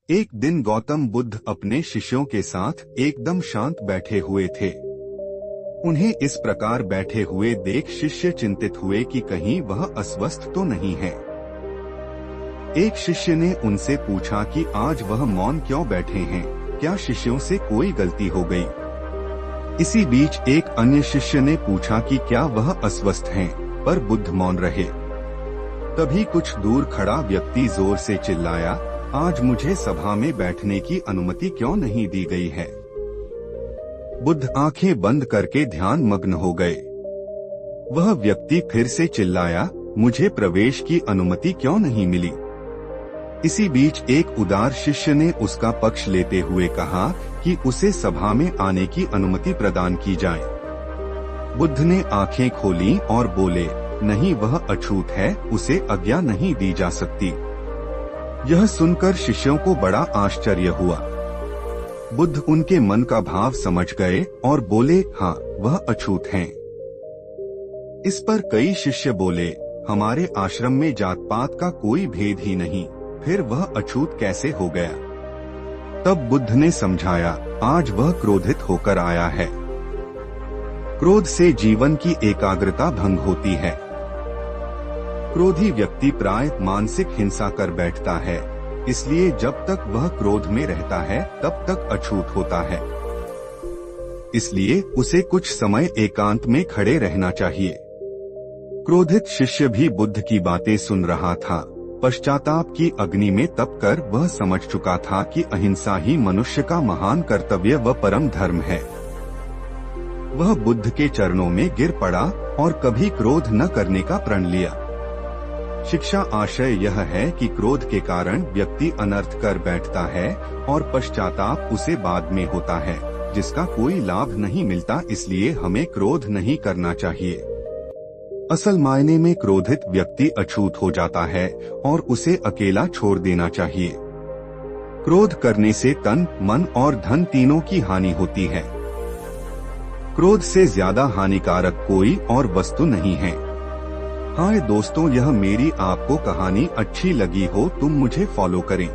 एक दिन गौतम बुद्ध अपने शिष्यों के साथ एकदम शांत बैठे हुए थे। उन्हें इस प्रकार बैठे हुए देख शिष्य चिंतित हुए कि कहीं वह अस्वस्थ तो नहीं है। एक शिष्य ने उनसे पूछा कि आज वह मौन क्यों बैठे हैं, क्या शिष्यों से कोई गलती हो गई? इसी बीच एक अन्य शिष्य ने पूछा कि क्या वह अस्वस्थ हैं, पर बुद्ध मौन रहे। तभी कुछ दूर खड़ा व्यक्ति जोर से चिल्लाया, आज मुझे सभा में बैठने की अनुमति क्यों नहीं दी गई है? बुद्ध आंखें बंद करके ध्यान मग्न हो गए। वह व्यक्ति फिर से चिल्लाया, मुझे प्रवेश की अनुमति क्यों नहीं मिली? इसी बीच एक उदार शिष्य ने उसका पक्ष लेते हुए कहा कि उसे सभा में आने की अनुमति प्रदान की जाए। बुद्ध ने आंखें खोली और बोले, नहीं, वह अछूत है, उसे आज्ञा नहीं दी जा सकती। यह सुनकर शिष्यों को बड़ा आश्चर्य हुआ। बुद्ध उनके मन का भाव समझ गए और बोले, हाँ, वह अछूत हैं। इस पर कई शिष्य बोले, हमारे आश्रम में जात पात का कोई भेद ही नहीं, फिर वह अछूत कैसे हो गया? तब बुद्ध ने समझाया, आज वह क्रोधित होकर आया है। क्रोध से जीवन की एकाग्रता भंग होती है। क्रोधी व्यक्ति प्राय मानसिक हिंसा कर बैठता है, इसलिए जब तक वह क्रोध में रहता है तब तक अछूत होता है। इसलिए उसे कुछ समय एकांत में खड़े रहना चाहिए। क्रोधित शिष्य भी बुद्ध की बातें सुन रहा था। पश्चाताप की अग्नि में तप कर वह समझ चुका था कि अहिंसा ही मनुष्य का महान कर्तव्य व परम धर्म है। वह बुद्ध के चरणों में गिर पड़ा और कभी क्रोध न करने का प्रण लिया। शिक्षा आशय यह है कि क्रोध के कारण व्यक्ति अनर्थ कर बैठता है और पश्चाताप उसे बाद में होता है, जिसका कोई लाभ नहीं मिलता। इसलिए हमें क्रोध नहीं करना चाहिए। असल मायने में क्रोधित व्यक्ति अछूत हो जाता है और उसे अकेला छोड़ देना चाहिए। क्रोध करने से तन, मन और धन तीनों की हानि होती है। क्रोध से ज्यादा हानिकारक कोई और वस्तु नहीं है। हाँ दोस्तों, यह मेरी आपको कहानी अच्छी लगी हो तुम मुझे फॉलो करें।